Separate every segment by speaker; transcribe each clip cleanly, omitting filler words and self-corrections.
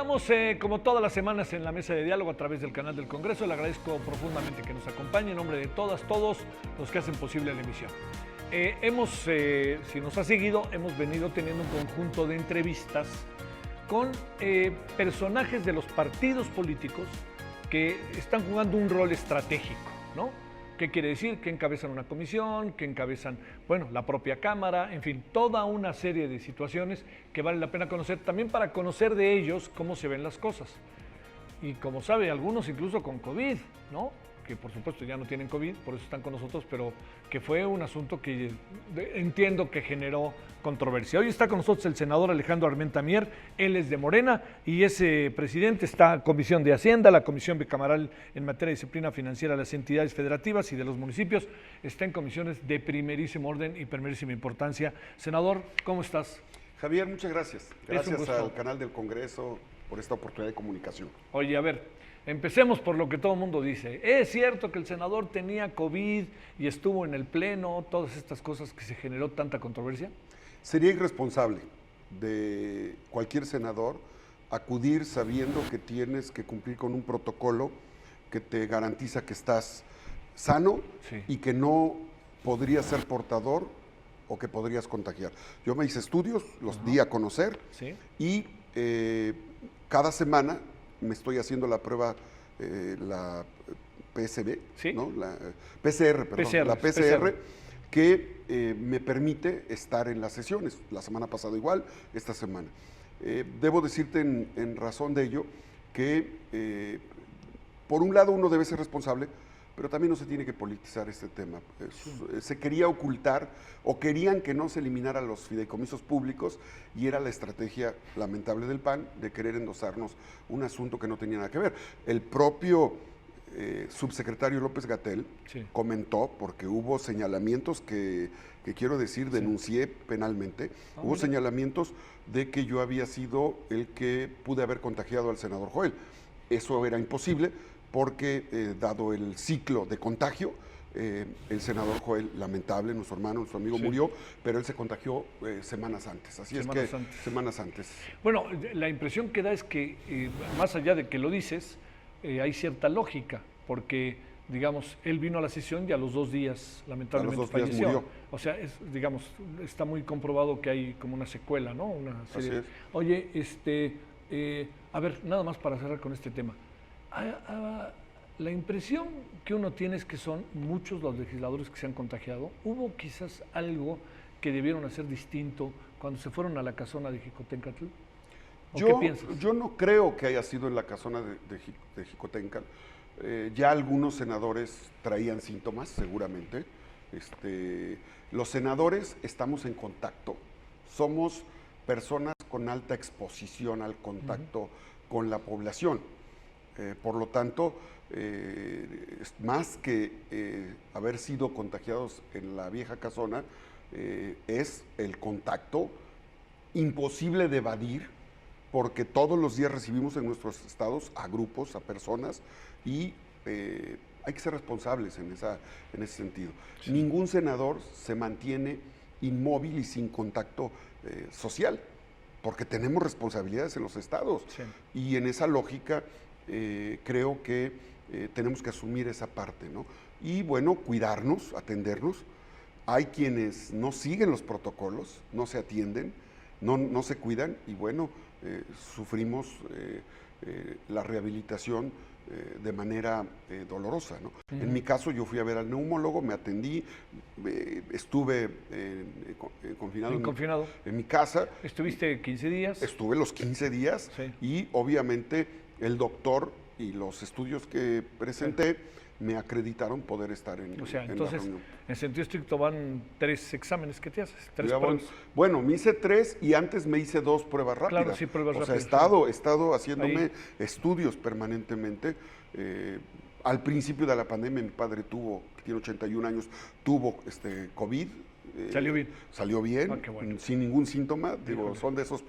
Speaker 1: Estamos como todas las semanas en la mesa de diálogo a través del canal del Congreso. Le agradezco profundamente que nos acompañe en nombre de todos los que hacen posible la emisión. Si nos ha seguido, hemos venido teniendo un conjunto de entrevistas con personajes de los partidos políticos que están jugando un rol estratégico, ¿no? ¿Qué quiere decir? Que encabezan una comisión, que encabezan, bueno, la propia Cámara, en fin, toda una serie de situaciones que vale la pena conocer, también para conocer de ellos cómo se ven las cosas. Y como sabe, algunos incluso con COVID, ¿no? Que por supuesto ya no tienen COVID, por eso están con nosotros, pero que fue un asunto que entiendo que generó controversia. Hoy está con nosotros el senador Alejandro Armenta Mier, él es de Morena y es presidente, está en Comisión de Hacienda, la Comisión Bicameral en materia de disciplina financiera de las entidades federativas y de los municipios, está en comisiones de primerísimo orden y primerísima importancia. Senador, ¿cómo estás?
Speaker 2: Javier, muchas gracias. Gracias al canal del Congreso por esta oportunidad de comunicación.
Speaker 1: Oye, a ver, empecemos por lo que todo el mundo dice. ¿Es cierto que el senador tenía COVID y estuvo en el pleno? Todas estas cosas que se generó tanta controversia.
Speaker 2: Sería irresponsable de cualquier senador acudir sabiendo que tienes que cumplir con un protocolo que te garantiza que estás sano, sí, y que no podrías ser portador o que podrías contagiar. Yo me hice estudios, los di a conocer, sí, y cada semana me estoy haciendo la prueba, la PSB, ¿sí? ¿No? La PCR, perdón, la PCR, que me permite estar en las sesiones. La semana pasada igual, esta semana. Debo decirte en razón de ello que, por un lado, uno debe ser responsable, pero también no se tiene que politizar este tema. Se quería ocultar o querían que no se eliminaran los fideicomisos públicos y era la estrategia lamentable del PAN de querer endosarnos un asunto que no tenía nada que ver. El propio subsecretario López-Gatell, sí, comentó, porque hubo señalamientos que quiero decir, denuncié, sí, penalmente, hubo señalamientos de que yo había sido el que pude haber contagiado al senador Joel. Eso era imposible, porque dado el ciclo de contagio, el senador Joel, lamentable, nuestro hermano, nuestro amigo, sí, murió, pero él se contagió semanas antes, semanas antes.
Speaker 1: Bueno, la impresión que da es que, más allá de que lo dices, hay cierta lógica, porque, digamos, él vino a la sesión y a los 2 días, lamentablemente, falleció. Murió. O sea, digamos, está muy comprobado que hay como una secuela, ¿no? Una serie. Así es. Oye, a ver, nada más para cerrar con este tema. La impresión que uno tiene es que son muchos los legisladores que se han contagiado. ¿Hubo quizás algo que debieron hacer distinto cuando se fueron a la casona de Jicotencatl? ¿Qué piensas?
Speaker 2: Yo no creo que haya sido en la casona de Jicotencatl. Ya algunos senadores traían síntomas, seguramente. Los senadores estamos en contacto. Somos personas con alta exposición al contacto con la población. Por lo tanto, más que haber sido contagiados en la vieja casona, es el contacto imposible de evadir, porque todos los días recibimos en nuestros estados a grupos, a personas, y hay que ser responsables en ese sentido. Sí. Ningún senador se mantiene inmóvil y sin contacto social, porque tenemos responsabilidades en los estados. Sí. Y en esa lógica creo que tenemos que asumir esa parte, ¿no? Y bueno, cuidarnos, atendernos. Hay quienes no siguen los protocolos, no se atienden, no se cuidan y bueno, sufrimos la rehabilitación de manera dolorosa, ¿no? En mi caso, yo fui a ver al neumólogo, me atendí, estuve confinado en mi casa.
Speaker 1: ¿Estuviste 15 días?
Speaker 2: Estuve los 15 días, sí, y obviamente el doctor y los estudios que presenté, sí, me acreditaron poder estar en,
Speaker 1: entonces,
Speaker 2: la reunión.
Speaker 1: En sentido estricto van 3 exámenes que te haces, 3
Speaker 2: pruebas. Bueno, me hice 3 y antes me hice 2 pruebas rápidas.
Speaker 1: Claro, sí, pruebas rápidas.
Speaker 2: He estado haciéndome ahí estudios permanentemente. Al principio de la pandemia mi padre que tiene 81 años, tuvo COVID.
Speaker 1: ¿Salió bien?
Speaker 2: Salió bien, bueno, sin ningún síntoma. Digo, son de esos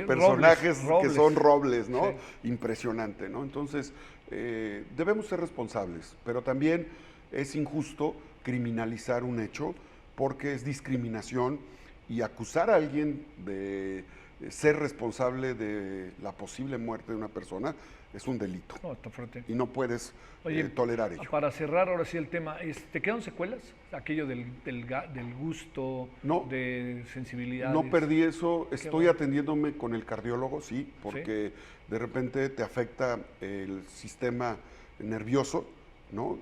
Speaker 2: personajes
Speaker 1: robles.
Speaker 2: Que son robles, ¿no?
Speaker 1: Sí.
Speaker 2: Impresionante, ¿no? Entonces, debemos ser responsables, pero también es injusto criminalizar un hecho porque es discriminación y acusar a alguien de ser responsable de la posible muerte de una persona es un delito.
Speaker 1: No, está fuerte.
Speaker 2: Y no puedes
Speaker 1: Oye,
Speaker 2: tolerar ello.
Speaker 1: para cerrar ahora sí el tema, ¿te quedan secuelas? Aquello del gusto,
Speaker 2: No,
Speaker 1: de sensibilidad.
Speaker 2: No perdí eso, estoy
Speaker 1: bueno.
Speaker 2: atendiéndome con el cardiólogo, sí, porque de repente te afecta el sistema nervioso, ¿no?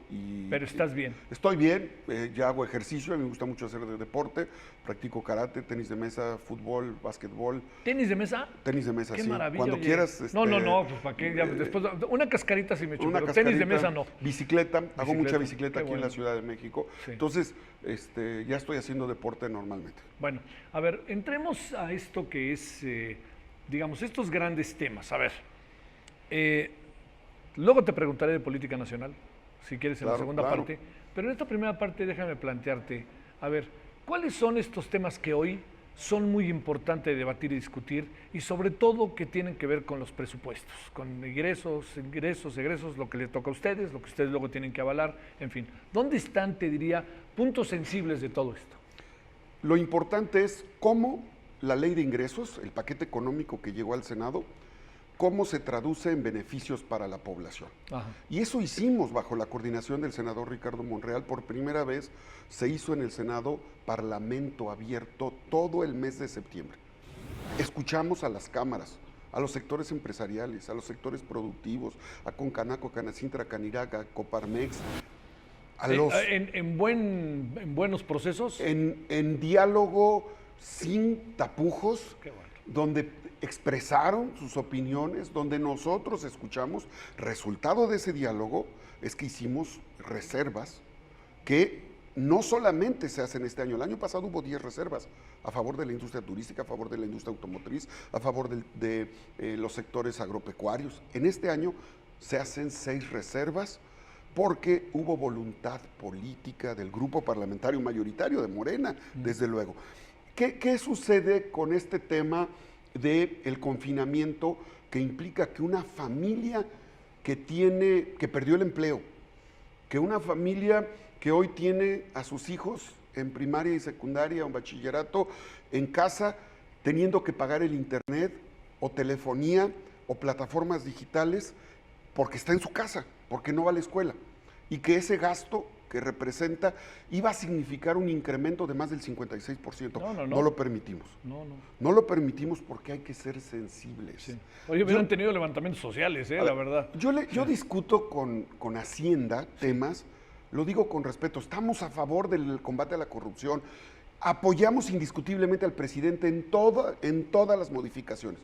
Speaker 1: Pero estás bien.
Speaker 2: Estoy bien, ya hago ejercicio, a mí me gusta mucho hacer deporte, practico karate, tenis de mesa, fútbol, básquetbol.
Speaker 1: ¿Tenis de mesa?
Speaker 2: Tenis de mesa,
Speaker 1: Qué
Speaker 2: sí.
Speaker 1: maravilla.
Speaker 2: Cuando
Speaker 1: oye.
Speaker 2: quieras.
Speaker 1: No, pues para qué, después, una cascarita sí me echo, pero tenis de mesa no.
Speaker 2: Bicicleta, hago mucha bicicleta
Speaker 1: Qué
Speaker 2: aquí
Speaker 1: bueno.
Speaker 2: en la Ciudad de México.
Speaker 1: Sí.
Speaker 2: Entonces, ya estoy haciendo deporte normalmente.
Speaker 1: Bueno, a ver, entremos a esto que es, digamos, estos grandes temas. A ver, luego te preguntaré de política nacional, si quieres en la segunda parte, pero en esta primera parte déjame plantearte, a ver, ¿cuáles son estos temas que hoy son muy importantes de debatir y discutir y sobre todo que tienen que ver con los presupuestos, con egresos, lo que le toca a ustedes, lo que ustedes luego tienen que avalar, en fin? ¿Dónde están, te diría, puntos sensibles de todo esto?
Speaker 2: Lo importante es cómo la ley de ingresos, el paquete económico que llegó al Senado, cómo se traduce en beneficios para la población.
Speaker 1: Ajá.
Speaker 2: Y eso hicimos bajo la coordinación del senador Ricardo Monreal. Por primera vez se hizo en el Senado parlamento abierto todo el mes de septiembre. Escuchamos a las cámaras, a los sectores empresariales, a los sectores productivos, a Concanaco, Canacintra, Canirac, a Coparmex, a los...
Speaker 1: ¿En buenos procesos?
Speaker 2: En diálogo sin tapujos,
Speaker 1: Qué bueno.
Speaker 2: donde expresaron sus opiniones, donde nosotros escuchamos. Resultado de ese diálogo es que hicimos reservas que no solamente se hacen este año. El año pasado hubo 10 reservas a favor de la industria turística, a favor de la industria automotriz, a favor de los sectores agropecuarios. En este año se hacen 6 reservas porque hubo voluntad política del grupo parlamentario mayoritario de Morena, desde luego. ¿Qué sucede con este tema del confinamiento que implica que una familia que perdió el empleo, que una familia que hoy tiene a sus hijos en primaria y secundaria o en bachillerato en casa, teniendo que pagar el internet o telefonía o plataformas digitales porque está en su casa, porque no va a la escuela, y que ese gasto que representa iba a significar un incremento de más del 56%. No lo permitimos. No lo permitimos porque hay que ser sensibles.
Speaker 1: Sí. Oye, hubieran tenido levantamientos sociales, la verdad.
Speaker 2: Yo discuto con Hacienda temas, lo digo con respeto, estamos a favor del combate a la corrupción, apoyamos indiscutiblemente al presidente en todas las modificaciones.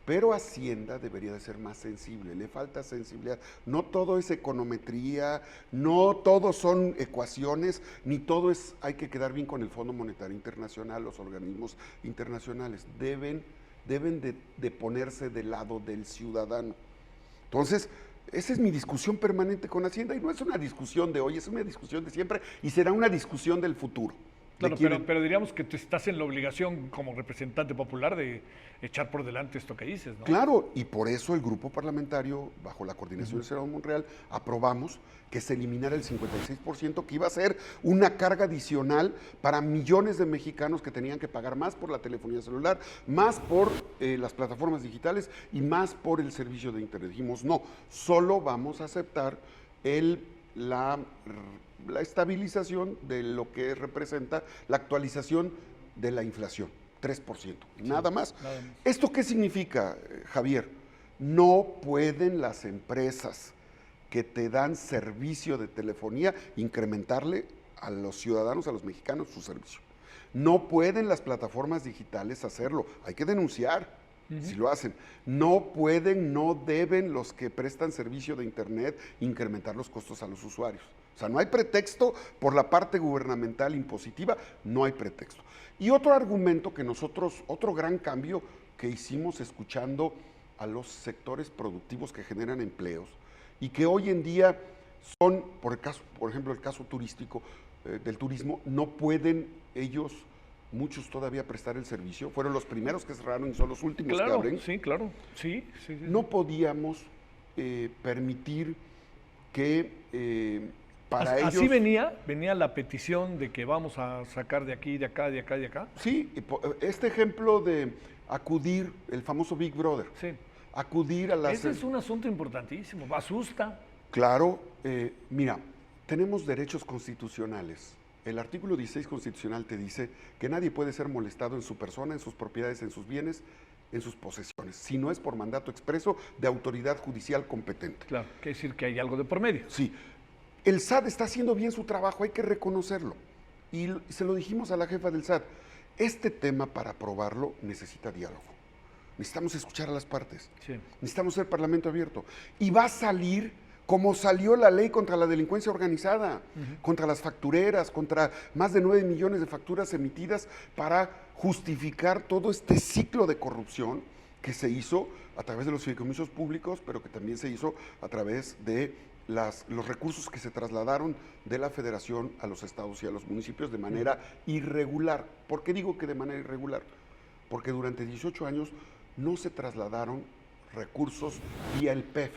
Speaker 2: Pero Hacienda debería de ser más sensible, le falta sensibilidad. No todo es econometría, no todo son ecuaciones, ni todo hay que quedar bien con el Fondo Monetario Internacional, los organismos internacionales. Deben de ponerse del lado del ciudadano. Entonces, esa es mi discusión permanente con Hacienda, y no es una discusión de hoy, es una discusión de siempre, y será una discusión del futuro.
Speaker 1: Claro, pero diríamos que tú estás en la obligación como representante popular de echar por delante esto que dices, ¿no?
Speaker 2: Claro, y por eso el grupo parlamentario, bajo la coordinación del senador Monreal, aprobamos que se eliminara el 56%, que iba a ser una carga adicional para millones de mexicanos que tenían que pagar más por la telefonía celular, más por las plataformas digitales y más por el servicio de internet. Dijimos, no, solo vamos a aceptar la estabilización de lo que representa la actualización de la inflación, 3%, nada más. ¿Esto qué significa, Javier? No pueden las empresas que te dan servicio de telefonía incrementarle a los ciudadanos, a los mexicanos, su servicio. No pueden las plataformas digitales hacerlo, hay que denunciar. Si lo hacen. No pueden, no deben los que prestan servicio de internet incrementar los costos a los usuarios. O sea, no hay pretexto por la parte gubernamental impositiva, no hay pretexto. Y otro argumento que otro gran cambio que hicimos escuchando a los sectores productivos que generan empleos y que hoy en día son, por ejemplo, el caso turístico, del turismo, no pueden ellos, muchos todavía, prestar el servicio. Fueron los primeros que cerraron y son los últimos que abren.
Speaker 1: Sí, claro. Sí.
Speaker 2: No podíamos permitir que para ellos...
Speaker 1: Así venía la petición de que vamos a sacar de aquí, de acá, de acá, de acá.
Speaker 2: Sí, este ejemplo de acudir, el famoso Big Brother,
Speaker 1: Sí.
Speaker 2: acudir a las...
Speaker 1: Ese es un asunto importantísimo, asusta.
Speaker 2: Claro, mira, tenemos derechos constitucionales. El artículo 16 constitucional te dice que nadie puede ser molestado en su persona, en sus propiedades, en sus bienes, en sus posesiones, si no es por mandato expreso de autoridad judicial competente.
Speaker 1: Claro, quiere decir que hay algo de por medio.
Speaker 2: Sí, el SAT está haciendo bien su trabajo, hay que reconocerlo. Y se lo dijimos a la jefa del SAT, este tema para aprobarlo necesita diálogo. Necesitamos escuchar a las partes.
Speaker 1: Sí.
Speaker 2: Necesitamos ser parlamento abierto. Y va a salir como salió la ley contra la delincuencia organizada, contra las factureras, contra más de 9 millones de facturas emitidas para justificar todo este ciclo de corrupción que se hizo a través de los fideicomisos públicos, pero que también se hizo a través de los recursos que se trasladaron de la federación a los estados y a los municipios de manera irregular. ¿Por qué digo que de manera irregular? Porque durante 18 años no se trasladaron recursos vía el PEF,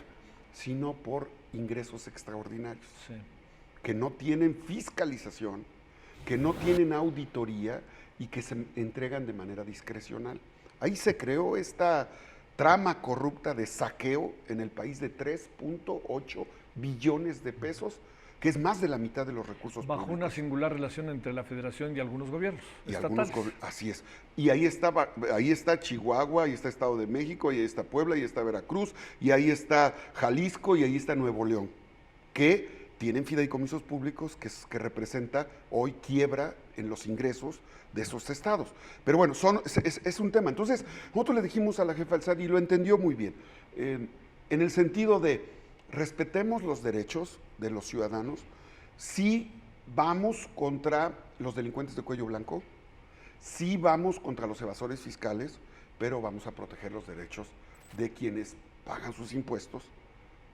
Speaker 2: sino por ingresos extraordinarios,
Speaker 1: Sí.
Speaker 2: que no tienen fiscalización, que no tienen auditoría y que se entregan de manera discrecional. Ahí se creó esta trama corrupta de saqueo en el país de 3.8 billones de pesos, que es más de la mitad de los recursos
Speaker 1: Bajo
Speaker 2: públicos.
Speaker 1: una singular relación entre la federación y algunos gobiernos
Speaker 2: Y
Speaker 1: estatales.
Speaker 2: así es. Y ahí está Chihuahua, ahí está Estado de México, ahí está Puebla, ahí está Veracruz, y ahí está Jalisco, y ahí está Nuevo León, que tienen fideicomisos públicos que representa hoy quiebra en los ingresos de esos estados. Pero bueno, es un tema. Entonces, nosotros le dijimos a la jefa del SAT y lo entendió muy bien, en el sentido de respetemos los derechos de los ciudadanos, sí vamos contra los delincuentes de cuello blanco, sí vamos contra los evasores fiscales, pero vamos a proteger los derechos de quienes pagan sus impuestos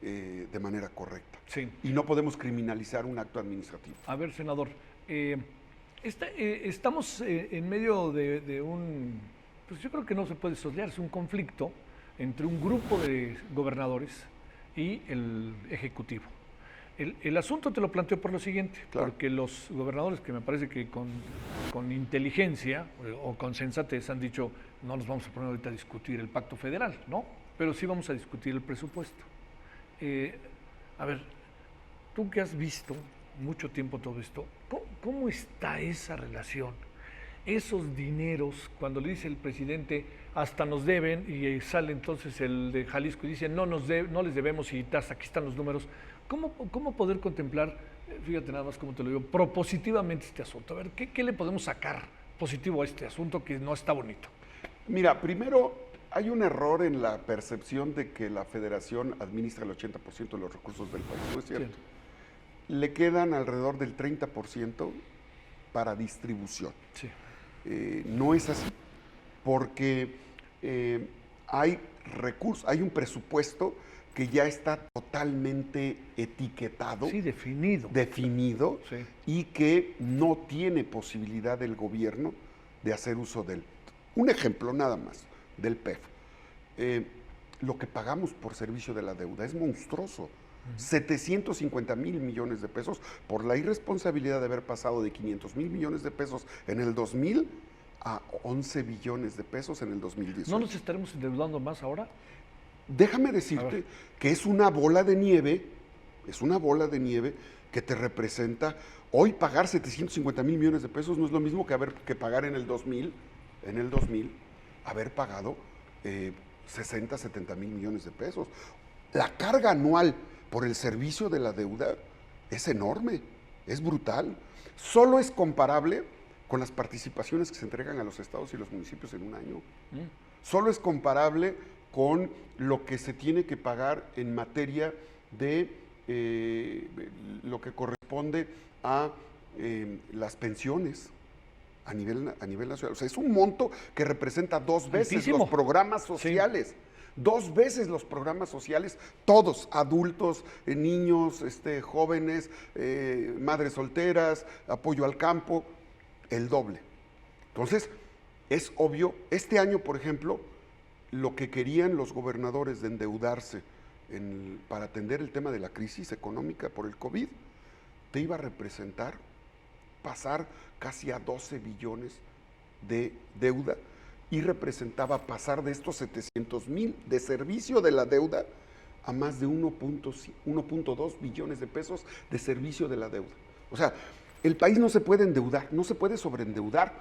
Speaker 2: de manera correcta.
Speaker 1: Sí.
Speaker 2: Y no podemos criminalizar un acto administrativo.
Speaker 1: A ver, senador, estamos en medio de un, pues yo creo que no se puede soslayar, es un conflicto entre un grupo de gobernadores y el Ejecutivo. El asunto te lo planteo por lo siguiente,
Speaker 2: Claro.
Speaker 1: porque los gobernadores que me parece que con inteligencia o con sensatez han dicho no nos vamos a poner ahorita a discutir el pacto federal, ¿no? Pero sí vamos a discutir el presupuesto. A ver, tú que has visto mucho tiempo todo esto, ¿cómo está esa relación? Esos dineros, cuando le dice el presidente, hasta nos deben, y sale entonces el de Jalisco y dice, no les debemos y aquí están los números. ¿Cómo poder contemplar, fíjate nada más cómo te lo digo, propositivamente este asunto? A ver, ¿qué le podemos sacar positivo a este asunto que no está bonito?
Speaker 2: Mira, primero, hay un error en la percepción de que la federación administra el 80% de los recursos del país, ¿no es cierto?
Speaker 1: Sí.
Speaker 2: Le quedan alrededor del 30% para distribución.
Speaker 1: Sí.
Speaker 2: No es así, porque hay recursos, hay un presupuesto que ya está totalmente etiquetado,
Speaker 1: Sí, definido.
Speaker 2: definido,
Speaker 1: Sí.
Speaker 2: y que no tiene posibilidad el gobierno de hacer uso de él. Un ejemplo nada más del PEF. Lo que pagamos por servicio de la deuda es monstruoso. 750 mil millones de pesos por la irresponsabilidad de haber pasado de 500 mil millones de pesos en el 2000 a 11 billones de pesos en el 2018.
Speaker 1: ¿No nos estaremos endeudando más ahora?
Speaker 2: Déjame decirte que es una bola de nieve que te representa. Hoy pagar 750 mil millones de pesos no es lo mismo que pagar en el 2000, haber pagado 60, 70 mil millones de pesos. La carga anual por el servicio de la deuda es enorme, es brutal. Solo es comparable con las participaciones que se entregan a los estados y los municipios en un año. Solo es comparable con lo que se tiene que pagar en materia de lo que corresponde a las pensiones a nivel nacional. O sea, es un monto que representa 2 veces
Speaker 1: Altísimo.
Speaker 2: los programas sociales. Sí. 2 veces los programas sociales, todos, adultos, niños, jóvenes, madres solteras, apoyo al campo, el doble. Entonces, es obvio, este año, por ejemplo, lo que querían los gobernadores de endeudarse para atender el tema de la crisis económica por el COVID, te iba a representar pasar casi a 12 billones de deuda y representaba pasar de estos 700,000 de servicio de la deuda a más de 1.2 billones de pesos de servicio de la deuda. O sea, el país no se puede endeudar, no se puede sobreendeudar.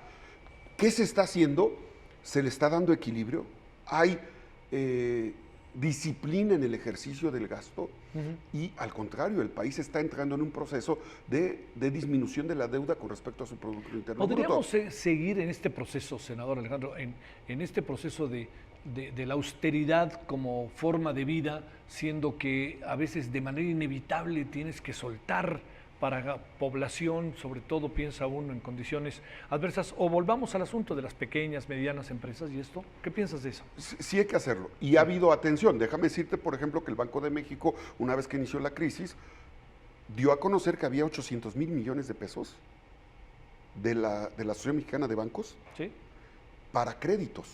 Speaker 2: ¿Qué se está haciendo? Se le está dando equilibrio. Hay disciplina en el ejercicio del gasto y al contrario, el país está entrando en un proceso de disminución de la deuda con respecto a su Producto Interno Bruto.
Speaker 1: ¿Podríamos seguir en este proceso, senador Alejandro, en este proceso de la austeridad como forma de vida, siendo que a veces de manera inevitable tienes que soltar para población, sobre todo piensa uno en condiciones adversas, o volvamos al asunto de las pequeñas, medianas empresas y esto? ¿Qué piensas de eso?
Speaker 2: Sí hay que hacerlo, y ha habido atención. Déjame decirte, por ejemplo, que el Banco de México, una vez que inició la crisis, dio a conocer que había 800,000 millones de pesos de la Asociación Mexicana de Bancos, ¿sí?, para créditos,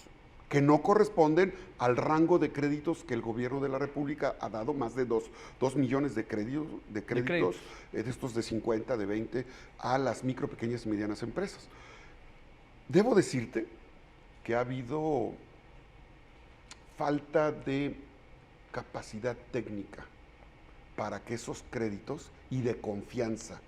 Speaker 2: que no corresponden al rango de créditos que el gobierno de la República ha dado, más de 2 millones de créditos de estos de 50, de 20, a las micro, pequeñas y medianas empresas. Debo decirte que ha habido falta de capacidad técnica para que esos créditos y de confianza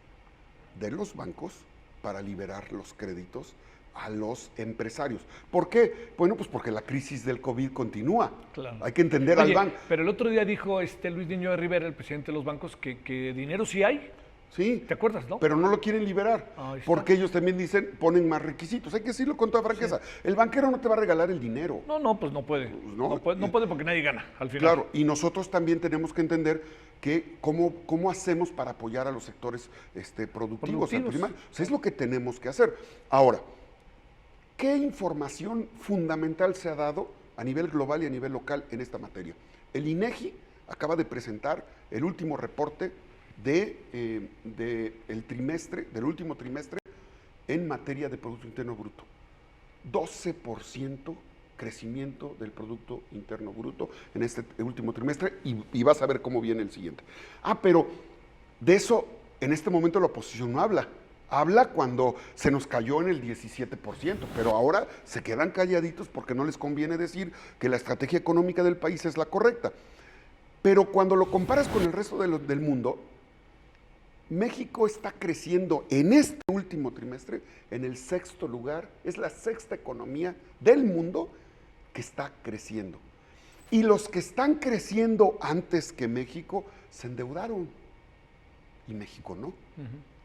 Speaker 2: de los bancos para liberar los créditos a los empresarios. ¿Por qué? Bueno, pues porque la crisis del COVID continúa. Claro. Hay que entender al banco.
Speaker 1: Pero el otro día dijo Luis Niño de Rivera, el presidente de los bancos, que dinero sí hay.
Speaker 2: Sí.
Speaker 1: ¿Te acuerdas, no?
Speaker 2: Pero no lo quieren liberar, porque ellos también dicen, ponen más requisitos. Hay que decirlo con toda franqueza. Sí. El banquero no te va a regalar el dinero.
Speaker 1: No, pues no puede. Pues no puede porque nadie gana, al final.
Speaker 2: Claro, y nosotros también tenemos que entender que cómo hacemos para apoyar a los sectores productivos. O sea, es lo que tenemos que hacer. Ahora, ¿qué información fundamental se ha dado a nivel global y a nivel local en esta materia? El INEGI acaba de presentar el último reporte del último trimestre en materia de Producto Interno Bruto. 12% crecimiento del Producto Interno Bruto en este último trimestre y vas a ver cómo viene el siguiente. Pero de eso en este momento la oposición no habla. Habla cuando se nos cayó en el 17%, pero ahora se quedan calladitos porque no les conviene decir que la estrategia económica del país es la correcta. Pero cuando lo comparas con el resto del mundo, México está creciendo en este último trimestre en el 6º lugar, es la 6ª economía del mundo que está creciendo. Y los que están creciendo antes que México se endeudaron y México no.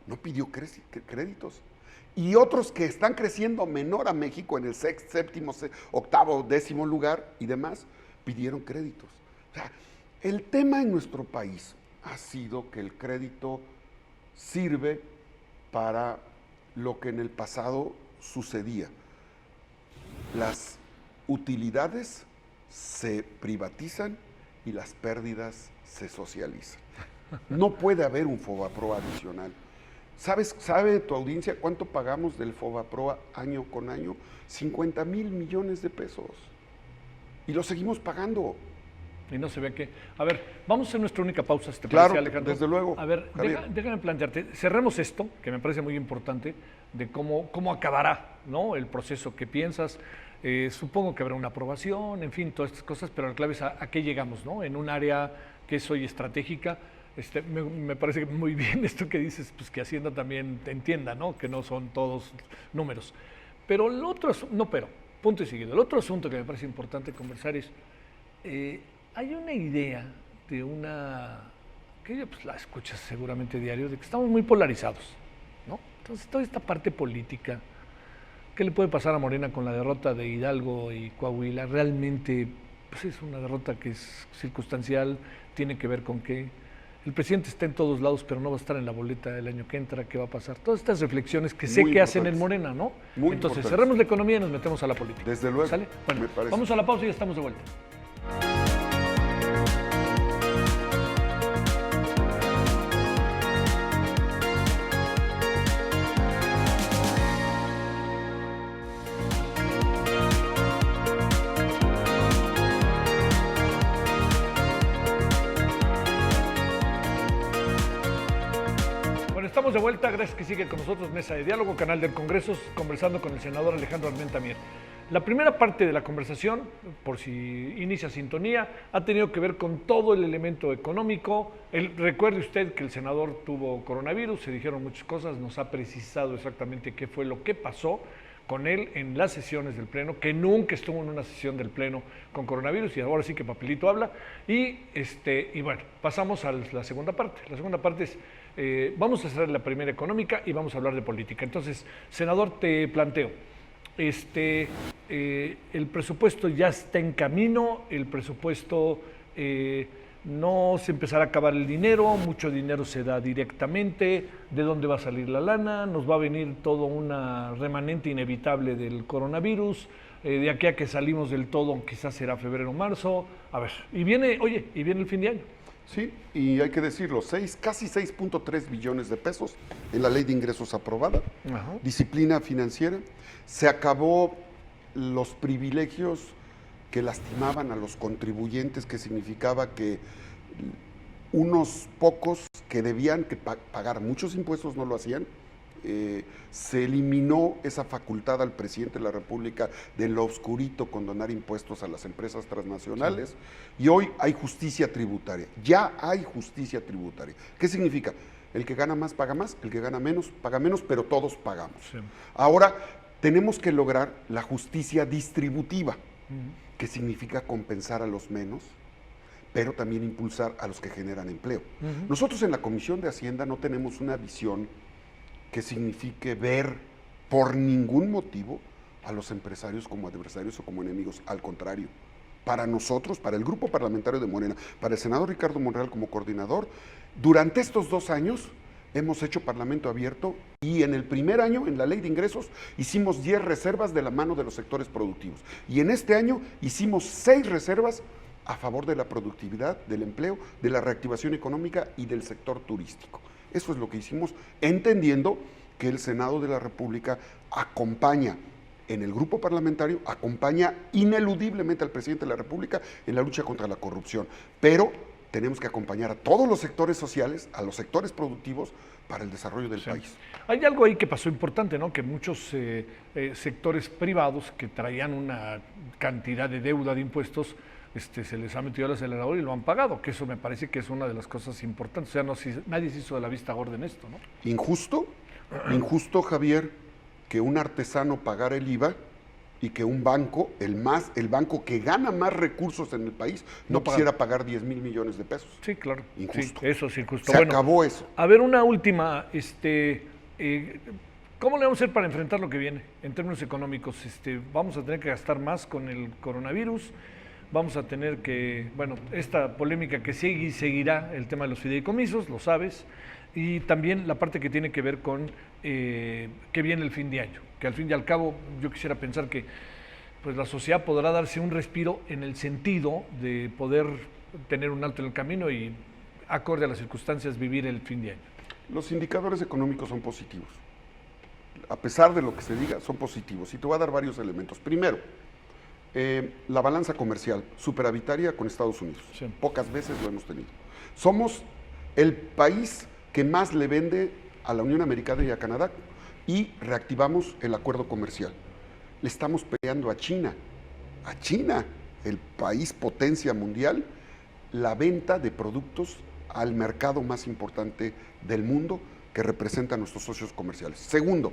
Speaker 2: No pidió créditos. Y otros que están creciendo menor a México en el 6º, 7º, 8º, 10º lugar y demás, pidieron créditos. O sea, el tema en nuestro país ha sido que el crédito sirve para lo que en el pasado sucedía. Las utilidades se privatizan y las pérdidas se socializan. No puede haber un FOBAPROA adicional. ¿Sabe tu audiencia cuánto pagamos del FOBAPROA año con año? 50,000 millones de pesos. Y lo seguimos pagando.
Speaker 1: Y no se ve que... A ver, vamos a hacer nuestra única pausa,
Speaker 2: claro,
Speaker 1: Alejandro.
Speaker 2: Desde luego.
Speaker 1: A ver, déjame plantearte, cerremos esto, que me parece muy importante, de cómo acabará, ¿no?, el proceso que piensas. Supongo que habrá una aprobación, en fin, todas estas cosas, pero la clave es a qué llegamos, ¿no? En un área que es hoy estratégica. Me parece muy bien esto que dices, pues que Hacienda también te entienda, ¿no?, que no son todos números. Pero el otro, punto y seguido, el otro asunto que me parece importante conversar es, hay una idea de que pues la escuchas seguramente diario, de que estamos muy polarizados, ¿no? Entonces toda esta parte política, ¿qué le puede pasar a Morena con la derrota de Hidalgo y Coahuila? Realmente pues es una derrota que es circunstancial, tiene que ver con que el presidente está en todos lados, pero no va a estar en la boleta del año que entra. ¿Qué va a pasar? Todas estas reflexiones que sé que hacen en Morena, ¿no? Entonces, cerremos la economía y nos metemos a la política.
Speaker 2: Desde luego.
Speaker 1: ¿Sale? Bueno, vamos a la pausa y ya estamos de vuelta. estamos de vuelta. Gracias que sigue con nosotros Mesa de Diálogo, canal del Congreso, conversando con el senador Alejandro Armenta Mier. La primera parte de la conversación, por si inicia sintonía, ha tenido que ver con todo el elemento económico. Recuerde usted que el senador tuvo coronavirus, se dijeron muchas cosas, nos ha precisado exactamente qué fue lo que pasó con él en las sesiones del Pleno, que nunca estuvo en una sesión del Pleno con coronavirus, y ahora sí que papelito habla. Y bueno, pasamos a la segunda parte. La segunda parte es, vamos a hacer la primera económica y vamos a hablar de política. Entonces, senador, te planteo, el presupuesto ya está en camino, el presupuesto no se empezará a acabar el dinero, mucho dinero se da directamente, ¿de dónde va a salir la lana? Nos va a venir todo una remanente inevitable del coronavirus, de aquí a que salimos del todo quizás será febrero o marzo, a ver, y viene el fin de año.
Speaker 2: Sí, y hay que decirlo, casi 6.3 billones de pesos en la ley de ingresos aprobada,
Speaker 1: Ajá.
Speaker 2: Disciplina financiera, se acabó los privilegios que lastimaban a los contribuyentes, que significaba que unos pocos que debían pagar muchos impuestos no lo hacían. Se eliminó esa facultad al presidente de la República de lo oscurito condonar impuestos a las empresas transnacionales, sí. Y hoy hay justicia tributaria, ya hay justicia tributaria. ¿Qué significa? El que gana más paga más, el que gana menos paga menos, pero todos pagamos. Sí. Ahora tenemos que lograr la justicia distributiva, que significa compensar a los menos, pero también impulsar a los que generan empleo. Nosotros en la Comisión de Hacienda no tenemos una visión que signifique ver por ningún motivo a los empresarios como adversarios o como enemigos. Al contrario, para nosotros, para el grupo parlamentario de Morena, para el senador Ricardo Monreal como coordinador, durante estos 2 años hemos hecho Parlamento abierto, y en el primer año, en la ley de ingresos, hicimos 10 reservas de la mano de los sectores productivos. Y en este año hicimos 6 reservas a favor de la productividad, del empleo, de la reactivación económica y del sector turístico. Eso es lo que hicimos, entendiendo que el Senado de la República acompaña en el grupo parlamentario, acompaña ineludiblemente al presidente de la República en la lucha contra la corrupción. Pero tenemos que acompañar a todos los sectores sociales, a los sectores productivos, para el desarrollo del país. Hay
Speaker 1: algo ahí que pasó importante, ¿no? Que muchos sectores privados que traían una cantidad de deuda de impuestos, se les ha metido al acelerador y lo han pagado, que eso me parece que es una de las cosas importantes. O sea, nadie se hizo de la vista gorda en esto, ¿no? Injusto, Javier, que un artesano pagara el IVA y que un banco, el banco que gana más recursos en el país, no quisiera pagar 10,000 millones de pesos. Sí, claro. Injusto. Sí, eso es injusto. Se acabó eso. A ver, una última, ¿cómo le vamos a hacer para enfrentar lo que viene en términos económicos? Vamos a tener que gastar más con el coronavirus, vamos a tener que, esta polémica que sigue y seguirá, el tema de los fideicomisos, lo sabes, y también la parte que tiene que ver con que viene el fin de año, que al fin y al cabo yo quisiera pensar que pues la sociedad podrá darse un respiro en el sentido de poder tener un alto en el camino y, acorde a las circunstancias, vivir el fin de año. Los indicadores económicos son positivos, a pesar de lo que se diga, son positivos, y te voy a dar varios elementos. Primero, la balanza comercial superavitaria con Estados Unidos. Sí. Pocas veces lo hemos tenido. Somos el país que más le vende a la Unión Americana y a Canadá, y reactivamos el acuerdo comercial. Le estamos peleando a China, el país potencia mundial, la venta de productos al mercado más importante del mundo, que representa a nuestros socios comerciales. Segundo,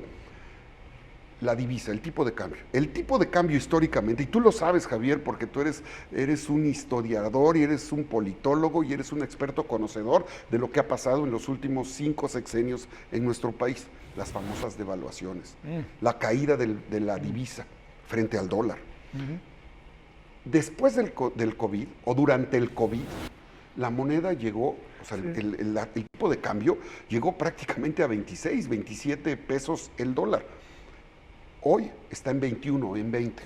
Speaker 1: la divisa, el tipo de cambio. El tipo de cambio históricamente, y tú lo sabes, Javier, porque tú eres un historiador y eres un politólogo y eres un experto conocedor de lo que ha pasado en los últimos 5 sexenios en nuestro país. Las famosas devaluaciones, la caída de la divisa frente al dólar. Después del COVID, o durante el COVID, la moneda llegó, o sea, sí, el tipo de cambio llegó prácticamente a 26, 27 pesos el dólar. Hoy está en 21, en 20.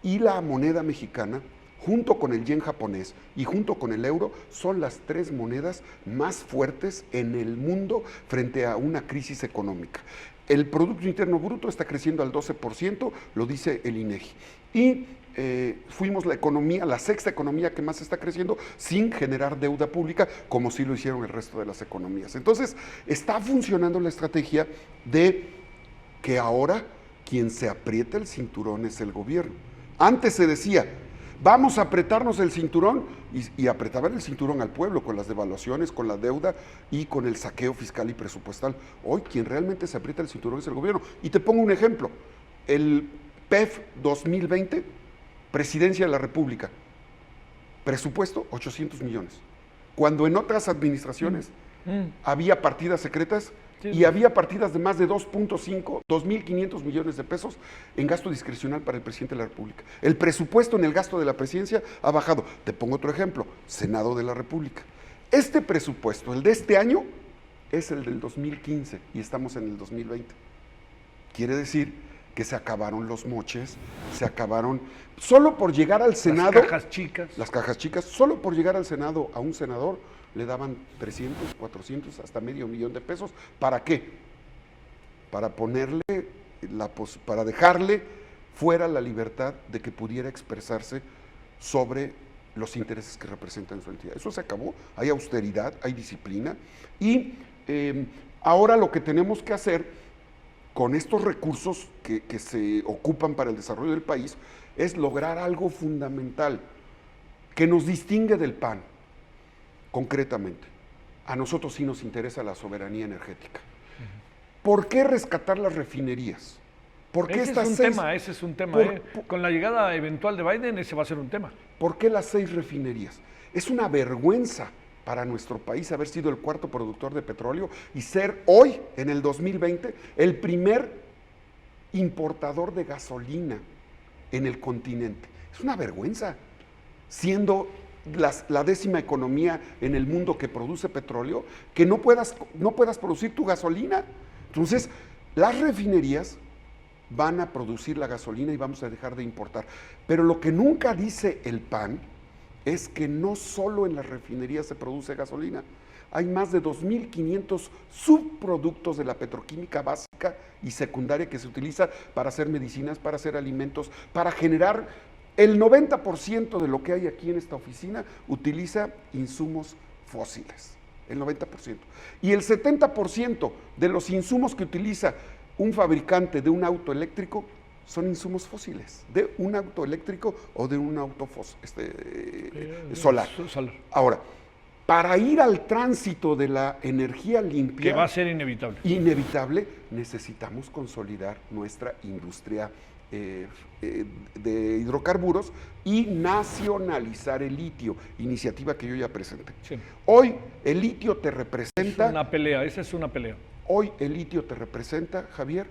Speaker 1: Y la moneda mexicana, junto con el yen japonés y junto con el euro, son las 3 monedas más fuertes en el mundo frente a una crisis económica.
Speaker 2: El Producto Interno Bruto está creciendo al 12%, lo dice el INEGI. Y fuimos la sexta economía que más está creciendo sin generar deuda pública, como sí lo hicieron el resto de las economías. Entonces, está funcionando la estrategia de que ahora quien se aprieta el cinturón es el gobierno. Antes se decía, vamos a apretarnos el cinturón, y apretaban el cinturón al pueblo con las devaluaciones, con la deuda y con el saqueo fiscal y presupuestal. Hoy quien realmente se aprieta el cinturón es el gobierno. Y te pongo un ejemplo, el PEF 2020, Presidencia de la República, presupuesto 800 millones, cuando en otras administraciones había partidas secretas y había partidas de más de 2.5 millones de pesos en gasto discrecional para el presidente de la República. El presupuesto en el gasto de la presidencia ha bajado. Te pongo otro ejemplo, Senado de la República. Este presupuesto, el de este año, es el del 2015 y estamos en el 2020. Quiere decir que se acabaron los moches, se acabaron, solo por llegar al Senado. Las cajas chicas, solo por llegar al Senado a un senador le daban 300, 400, hasta $500,000 de pesos. ¿Para qué? Para ponerle, para dejarle fuera la libertad de que pudiera expresarse sobre los intereses que representan su entidad. Eso se acabó, hay austeridad, hay disciplina, y ahora lo que tenemos que hacer con estos recursos que se ocupan para el desarrollo del país es lograr algo fundamental que nos distingue del PAN. Concretamente, a nosotros sí nos interesa la soberanía energética. ¿Por qué rescatar las refinerías? ¿Por qué
Speaker 1: ese es un tema. Con la llegada eventual de Biden, ese va a ser un tema.
Speaker 2: ¿Por qué las 6 refinerías? Es una vergüenza para nuestro país haber sido el cuarto productor de petróleo y ser hoy, en el 2020, el primer importador de gasolina en el continente. Es una vergüenza, siendo la 10ª economía en el mundo que produce petróleo, que no puedas producir tu gasolina. Entonces, las refinerías van a producir la gasolina y vamos a dejar de importar. Pero lo que nunca dice el PAN es que no solo en las refinerías se produce gasolina. Hay más de 2.500 subproductos de la petroquímica básica y secundaria que se utiliza para hacer medicinas, para hacer alimentos, para generar. El 90% de lo que hay aquí en esta oficina utiliza insumos fósiles, el 90%. Y el 70% de los insumos que utiliza un fabricante de un auto eléctrico son insumos fósiles, de un auto eléctrico o de un auto solar. Ahora, para ir al tránsito de la energía limpia,
Speaker 1: que va a ser inevitable,
Speaker 2: necesitamos consolidar nuestra industria de hidrocarburos y nacionalizar el litio, iniciativa que yo ya presenté.
Speaker 1: Sí.
Speaker 2: Hoy el litio te representa...
Speaker 1: Esa es una pelea.
Speaker 2: Hoy el litio te representa, Javier,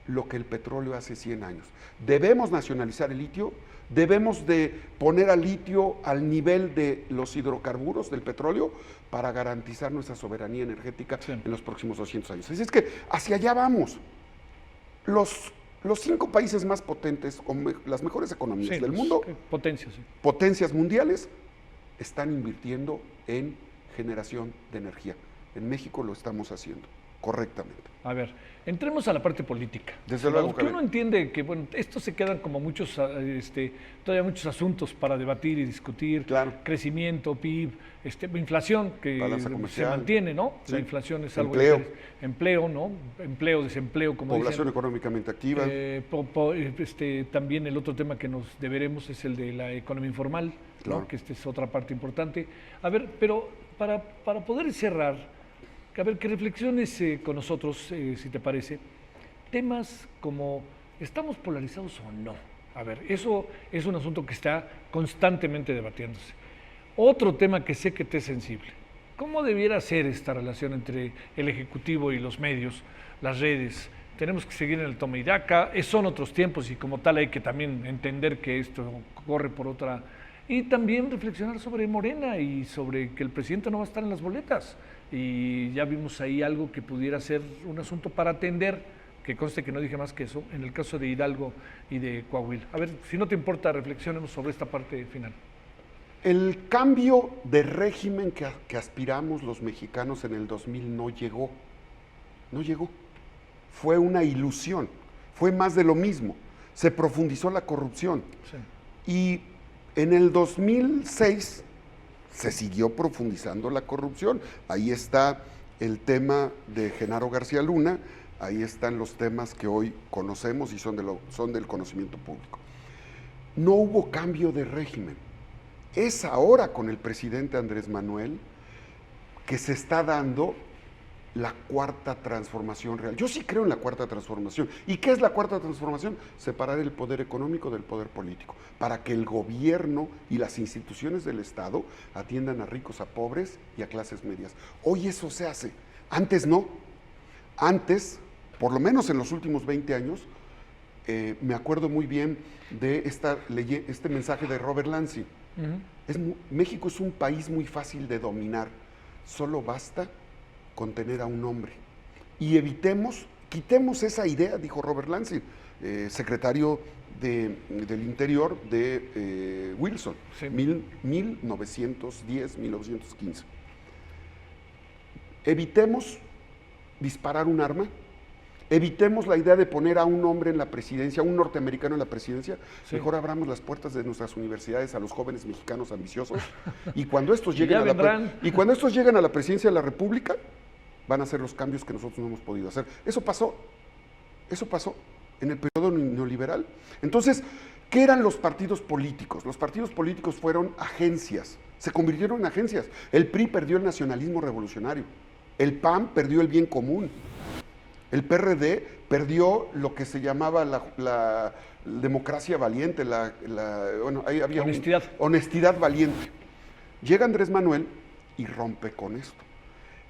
Speaker 2: lo que el petróleo hace 100 años. Debemos nacionalizar el litio, debemos de poner al litio al nivel de los hidrocarburos, del petróleo, para garantizar nuestra soberanía energética en los próximos 200 años. Así es que hacia allá vamos. Los 5 países más potentes, o las mejores economías del mundo, potencias mundiales, están invirtiendo en generación de energía. En México lo estamos haciendo correctamente.
Speaker 1: A ver, entremos a la parte política.
Speaker 2: Desde luego,
Speaker 1: que uno entiende que, bueno, esto se quedan como muchos, todavía muchos asuntos para debatir y discutir.
Speaker 2: Claro.
Speaker 1: Crecimiento, PIB, inflación, que se mantiene, ¿no? Sí. La inflación es algo... Empleo, ¿no? Empleo, desempleo, como
Speaker 2: población
Speaker 1: dicen.
Speaker 2: Económicamente activa.
Speaker 1: También el otro tema que nos deberemos es el de la economía informal,
Speaker 2: claro,
Speaker 1: ¿no? Que es otra parte importante. A ver, pero para poder cerrar, a ver, que reflexiones con nosotros, si te parece, temas como, ¿estamos polarizados o no? A ver, eso es un asunto que está constantemente debatiéndose. Otro tema que sé que te es sensible, ¿cómo debiera ser esta relación entre el Ejecutivo y los medios, las redes? Tenemos que seguir en el toma y daca, son otros tiempos y como tal hay que también entender que esto corre por otra... Y también reflexionar sobre Morena y sobre que el presidente no va a estar en las boletas. Y ya vimos ahí algo que pudiera ser un asunto para atender, que conste que no dije más que eso, en el caso de Hidalgo y de Coahuila. A ver, si no te importa, reflexionemos sobre esta parte final.
Speaker 2: El cambio de régimen que aspiramos los mexicanos en el 2000 no llegó. No llegó. fue una ilusión, fue más de lo mismo. Se profundizó la corrupción. Sí. Y en el 2006 se siguió profundizando la corrupción. Ahí está el tema de Genaro García Luna, ahí están los temas que hoy conocemos y son del conocimiento público. No hubo cambio de régimen. Es ahora con el presidente Andrés Manuel que se está dando la cuarta transformación real. Yo sí creo en la cuarta transformación. ¿Y qué es la cuarta transformación? Separar el poder económico del poder político, para que el gobierno y las instituciones del Estado atiendan a ricos, a pobres y a clases medias. Hoy eso se hace. Antes no. Antes, por lo menos en los últimos 20 años, me acuerdo muy bien de este mensaje de Robert Lansing. México es un país muy fácil de dominar. Solo basta con tener a un hombre. Y quitemos esa idea, dijo Robert Lansing, secretario del Interior de Wilson, sí. 1910, 1915. Evitemos disparar un arma, evitemos la idea de poner a un hombre en la presidencia, a un norteamericano en la presidencia, sí. Mejor abramos las puertas de nuestras universidades a los jóvenes mexicanos ambiciosos, y cuando estos lleguen a la presidencia de la República, van a hacer los cambios que nosotros no hemos podido hacer. Eso pasó en el periodo neoliberal. Entonces, ¿qué eran los partidos políticos? Los partidos políticos fueron agencias, se convirtieron en agencias. El PRI perdió el nacionalismo revolucionario, el PAN perdió el bien común, el PRD perdió lo que se llamaba la democracia valiente, ahí había honestidad valiente. Llega Andrés Manuel y rompe con esto.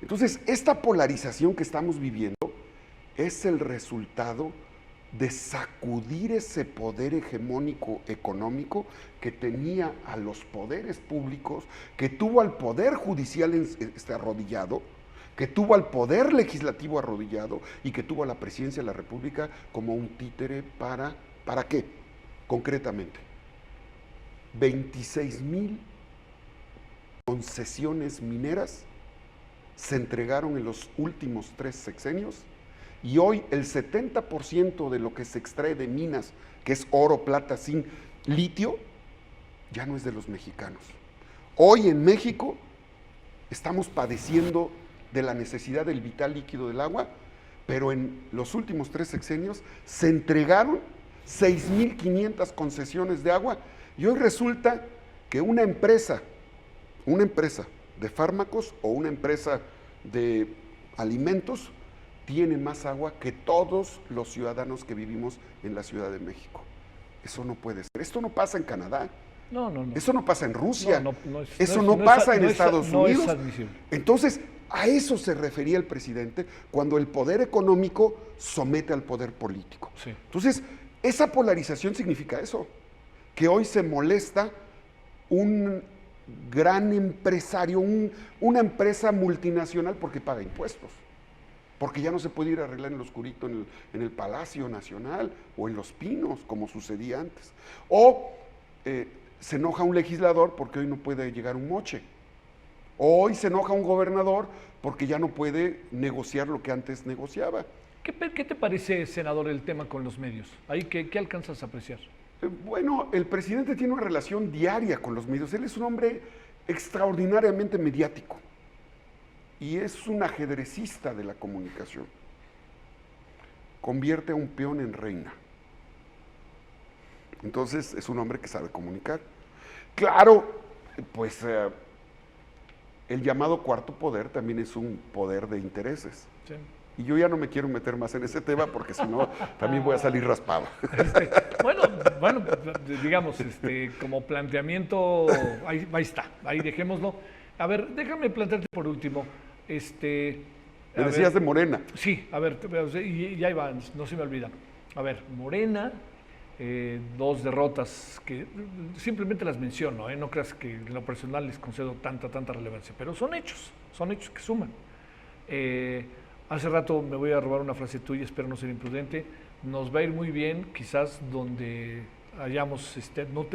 Speaker 2: Entonces, esta polarización que estamos viviendo es el resultado de sacudir ese poder hegemónico económico que tenía a los poderes públicos, que tuvo al poder judicial arrodillado, que tuvo al poder legislativo arrodillado y que tuvo a la presidencia de la República como un títere ¿para qué? Concretamente, 26,000 concesiones mineras se entregaron en los últimos 3 sexenios y hoy el 70% de lo que se extrae de minas, que es oro, plata, zinc, litio, ya no es de los mexicanos. Hoy en México estamos padeciendo de la necesidad del vital líquido del agua, pero en los últimos 3 sexenios se entregaron 6,500 concesiones de agua y hoy resulta que una empresa de fármacos o una empresa de alimentos tiene más agua que todos los ciudadanos que vivimos en la Ciudad de México. Eso no puede ser. Esto no pasa en Canadá.
Speaker 1: No.
Speaker 2: Eso no pasa en Rusia. Eso no pasa en Estados Unidos.
Speaker 1: No es admisible.
Speaker 2: Entonces, a eso se refería el presidente cuando el poder económico somete al poder político.
Speaker 1: Sí.
Speaker 2: Entonces, esa polarización significa eso, que hoy se molesta un gran empresario, una empresa multinacional porque paga impuestos, porque ya no se puede ir a arreglar en lo oscurito en el Palacio Nacional o en Los Pinos, como sucedía antes. O se enoja un legislador porque hoy no puede llegar un moche. O hoy se enoja un gobernador porque ya no puede negociar lo que antes negociaba.
Speaker 1: ¿Qué te parece, senador, el tema con los medios? ¿Ahí qué alcanzas a apreciar?
Speaker 2: Bueno, el presidente tiene una relación diaria con los medios. Él es un hombre extraordinariamente mediático y es un ajedrecista de la comunicación. Convierte a un peón en reina. Entonces, es un hombre que sabe comunicar. Claro, pues el llamado cuarto poder también es un poder de intereses. Sí. Y yo ya no me quiero meter más en ese tema porque si no, también voy a salir raspado.
Speaker 1: Bueno, digamos, como planteamiento, ahí está, ahí dejémoslo. A ver, déjame plantearte por último.
Speaker 2: Me decías de Morena.
Speaker 1: Sí, a ver, y ahí va, no se me olvida. A ver, Morena, 2 derrotas que simplemente las menciono, no creas que en lo personal les concedo tanta relevancia, pero son hechos que suman. Hace rato me voy a robar una frase tuya, espero no ser imprudente. Nos va a ir muy bien, quizás donde hayamos,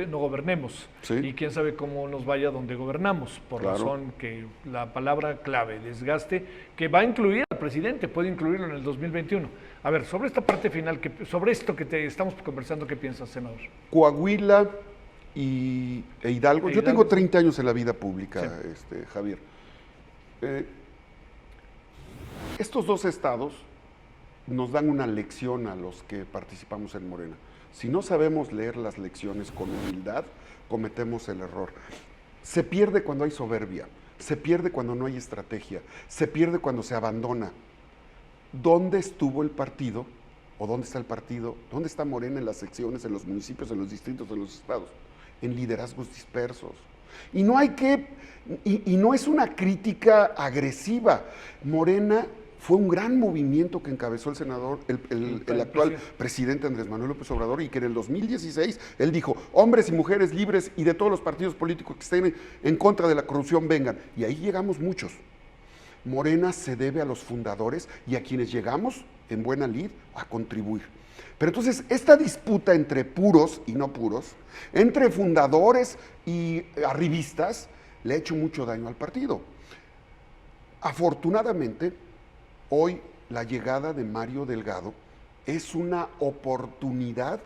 Speaker 1: no gobernemos. Sí. Y quién sabe cómo nos vaya donde gobernamos, por razón que la palabra clave, desgaste, que va a incluir al presidente, puede incluirlo en el 2021. A ver, sobre esta parte final, sobre esto que te estamos conversando, ¿qué piensas, senador?
Speaker 2: Coahuila e Hidalgo. Yo tengo 30 años en la vida pública, sí. Javier. Estos dos estados nos dan una lección a los que participamos en Morena. Si no sabemos leer las lecciones con humildad, cometemos el error. Se pierde cuando hay soberbia, se pierde cuando no hay estrategia, se pierde cuando se abandona. ¿Dónde estuvo el partido? ¿O dónde está el partido? ¿Dónde está Morena en las secciones, en los municipios, en los distritos, en los estados? En liderazgos dispersos. Y no hay que, y no es una crítica agresiva. Morena fue un gran movimiento que encabezó el senador, el actual presidente Andrés Manuel López Obrador, y que en el 2016 él dijo, hombres y mujeres libres y de todos los partidos políticos que estén en contra de la corrupción vengan. Y ahí llegamos muchos. Morena se debe a los fundadores y a quienes llegamos en buena lid a contribuir. Pero entonces, esta disputa entre puros y no puros, entre fundadores y arribistas, le ha hecho mucho daño al partido. Afortunadamente, hoy la llegada de Mario Delgado es una oportunidad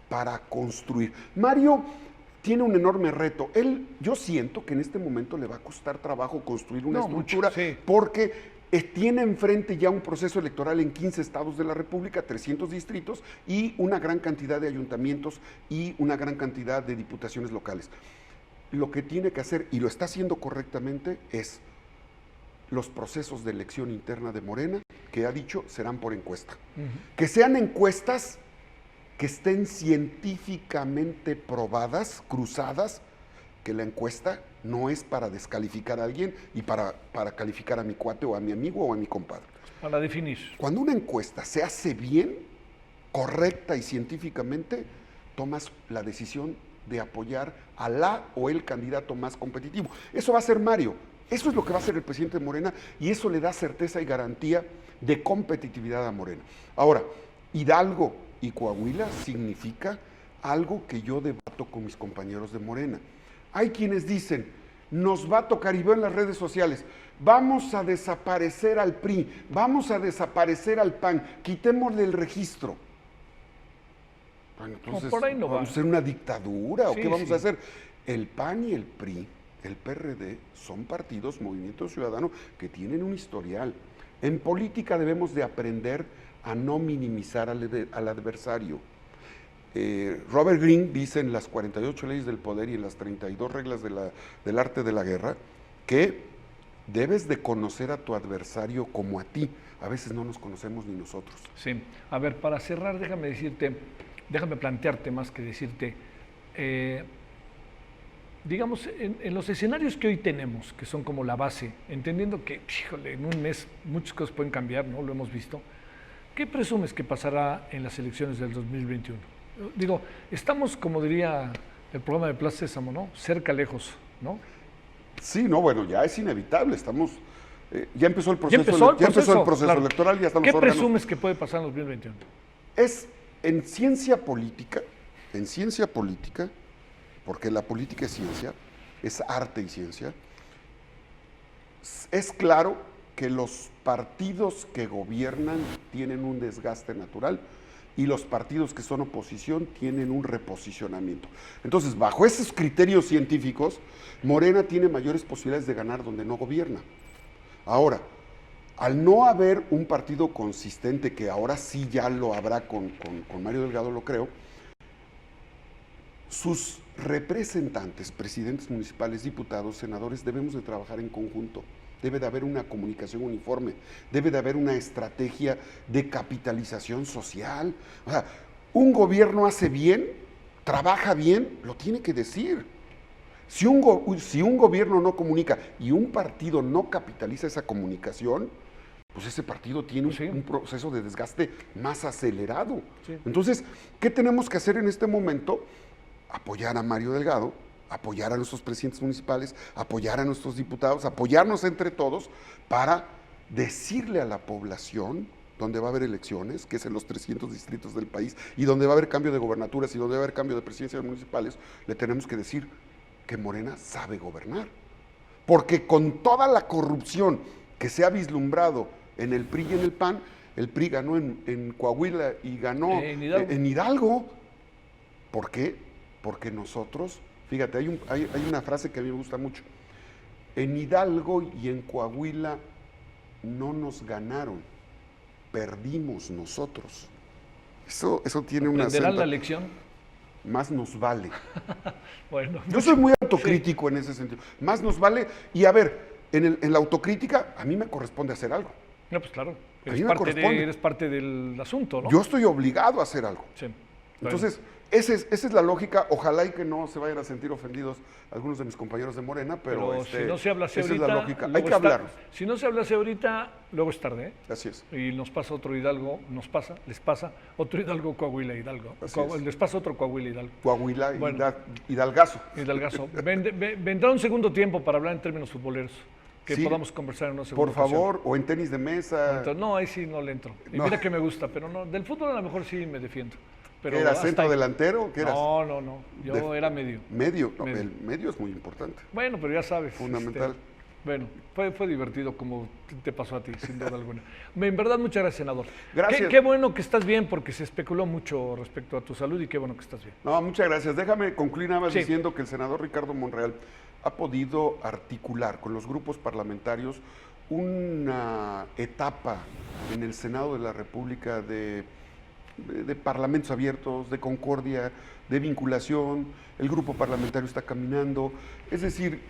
Speaker 2: para construir. Mario tiene un enorme reto. Yo siento que en este momento le va a costar trabajo construir una estructura porque tiene enfrente ya un proceso electoral en 15 estados de la República, 300 distritos y una gran cantidad de ayuntamientos y una gran cantidad de diputaciones locales. Lo que tiene que hacer, y lo está haciendo correctamente, es los procesos de elección interna de Morena, que ha dicho serán por encuesta. Que sean encuestas que estén científicamente probadas, cruzadas, que la encuesta no es para descalificar a alguien y para calificar a mi cuate o a mi amigo o a mi compadre.
Speaker 1: Para definir.
Speaker 2: Cuando una encuesta se hace bien, correcta y científicamente, tomas la decisión de apoyar a la o el candidato más competitivo. Eso va a ser Mario, eso es lo que va a hacer el presidente de Morena y eso le da certeza y garantía de competitividad a Morena. Ahora, Hidalgo y Coahuila significa algo que yo debato con mis compañeros de Morena. Hay quienes dicen, nos va a tocar, y veo en las redes sociales, vamos a desaparecer al PRI, vamos a desaparecer al PAN, quitémosle el registro. Bueno, entonces,
Speaker 1: por ahí no
Speaker 2: ¿vamos a hacer una dictadura o qué vamos a hacer? El PAN y el PRI, el PRD, son partidos, movimientos ciudadanos que tienen un historial. En política debemos de aprender a no minimizar al adversario. Robert Greene dice en las 48 leyes del poder y en las 32 reglas del arte de la guerra que debes de conocer a tu adversario como a ti. A veces no nos conocemos ni nosotros.
Speaker 1: Sí. A ver, para cerrar, déjame plantearte más que decirte, digamos, en los escenarios que hoy tenemos, que son como la base, entendiendo que, híjole, en un mes muchas cosas pueden cambiar, ¿no? Lo hemos visto. ¿Qué presumes que pasará en las elecciones del 2021? Digo, estamos, como diría el programa de Plaza Sésamo, ¿no? Cerca, lejos, ¿no?
Speaker 2: Sí, no, bueno, ya es inevitable, estamos... ya empezó el proceso,
Speaker 1: claro.
Speaker 2: Electoral, ya están
Speaker 1: ¿Qué
Speaker 2: los órganos.
Speaker 1: presumes que puede pasar en 2021?
Speaker 2: Es en ciencia política, porque la política es ciencia, es arte y ciencia, es claro que los partidos que gobiernan tienen un desgaste natural y los partidos que son oposición tienen un reposicionamiento. Entonces, bajo esos criterios científicos, Morena tiene mayores posibilidades de ganar donde no gobierna. Ahora, al no haber un partido consistente, que ahora sí ya lo habrá con Mario Delgado, lo creo, sus representantes, presidentes municipales, diputados, senadores, debemos de trabajar en conjunto. Debe de haber una comunicación uniforme, debe de haber una estrategia de capitalización social. O sea, un gobierno hace bien, trabaja bien, lo tiene que decir. Si un gobierno no comunica y un partido no capitaliza esa comunicación, pues ese partido tiene un proceso de desgaste más acelerado. Sí. Entonces, ¿qué tenemos que hacer en este momento? Apoyar a Mario Delgado, apoyar a nuestros presidentes municipales, apoyar a nuestros diputados, apoyarnos entre todos para decirle a la población, donde va a haber elecciones, que es en los 300 distritos del país, y donde va a haber cambio de gobernaturas y donde va a haber cambio de presidencias municipales, le tenemos que decir que Morena sabe gobernar. Porque con toda la corrupción que se ha vislumbrado en el PRI y en el PAN, El PRI ganó en Coahuila y ganó
Speaker 1: En Hidalgo.
Speaker 2: ¿Por qué? Porque nosotros, fíjate, hay una frase que a mí me gusta mucho. En Hidalgo y en Coahuila no nos ganaron, perdimos nosotros. Eso tiene una...
Speaker 1: ¿Aprenderán la lección?
Speaker 2: Más nos vale.
Speaker 1: Bueno,
Speaker 2: yo soy muy autocrítico en ese sentido. Más nos vale. Y a ver, en la autocrítica a mí me corresponde hacer algo.
Speaker 1: No, pues claro.
Speaker 2: A mí me corresponde.
Speaker 1: Eres parte del asunto, ¿no?
Speaker 2: Yo estoy obligado a hacer algo.
Speaker 1: Sí.
Speaker 2: Entonces, esa es la lógica. Ojalá y que no se vayan a sentir ofendidos algunos de mis compañeros de Morena, pero
Speaker 1: si no se habla así
Speaker 2: esa
Speaker 1: ahorita,
Speaker 2: es la lógica. Hay que hablar.
Speaker 1: Si no se habla así ahorita, luego es tarde, ¿eh?
Speaker 2: Así es.
Speaker 1: Y nos pasa otro Hidalgo, les pasa otro Hidalgo, Coahuila, Hidalgo. Les pasa otro Coahuila, Hidalgo.
Speaker 2: Coahuila,
Speaker 1: bueno,
Speaker 2: Hidalgazo.
Speaker 1: Hidalgazo. Vendrá un segundo tiempo para hablar en términos futboleros. Que podamos conversar en una segunda
Speaker 2: Por favor, o en tenis de mesa.
Speaker 1: Entonces, no, ahí sí no le entro. Y mira que me gusta, pero no, del fútbol a lo mejor sí me defiendo. Pero
Speaker 2: ¿Eras centro delantero? ¿Qué eras?
Speaker 1: No. Yo era medio.
Speaker 2: ¿Medio? No, el medio es muy importante.
Speaker 1: Bueno, pero ya sabes.
Speaker 2: Fundamental.
Speaker 1: Bueno, fue divertido como te pasó a ti, sin duda alguna. En verdad, muchas gracias, senador.
Speaker 2: Gracias.
Speaker 1: Qué bueno que estás bien, porque se especuló mucho respecto a tu salud y qué bueno que estás bien.
Speaker 2: No, muchas gracias. Déjame concluir nada más diciendo que el senador Ricardo Monreal ha podido articular con los grupos parlamentarios una etapa en el Senado de la República de parlamentos abiertos, de concordia, de vinculación. El grupo parlamentario está caminando. Es decir,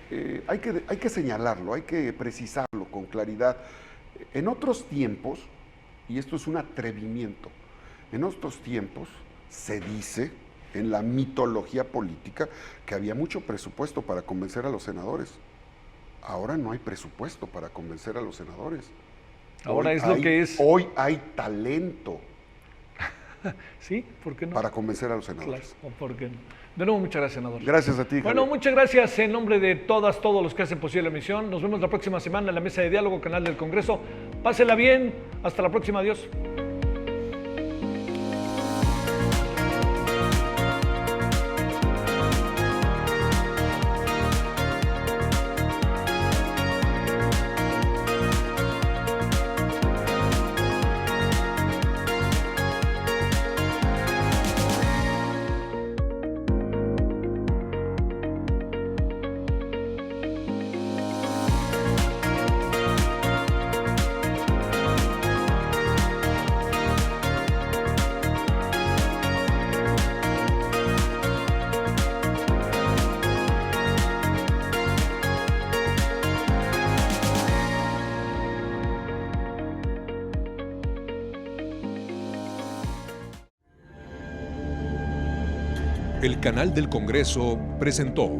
Speaker 2: hay que señalarlo, hay que precisarlo con claridad. En otros tiempos, y esto es un atrevimiento, en otros tiempos se dice en la mitología política que había mucho presupuesto para convencer a los senadores. Ahora no hay presupuesto para convencer a los senadores.
Speaker 1: Ahora es lo que es.
Speaker 2: Hoy hay talento.
Speaker 1: ¿Sí? ¿Por qué no?
Speaker 2: Para convencer a los senadores.
Speaker 1: Claro, ¿por qué no? De nuevo, muchas gracias, senador.
Speaker 2: Gracias a ti,
Speaker 1: Bueno,
Speaker 2: Javier.
Speaker 1: muchas gracias en nombre de todos los que hacen posible la emisión. Nos vemos la próxima semana en la Mesa de Diálogo, canal del Congreso. Pásela bien. Hasta la próxima. Adiós.
Speaker 3: El canal del Congreso presentó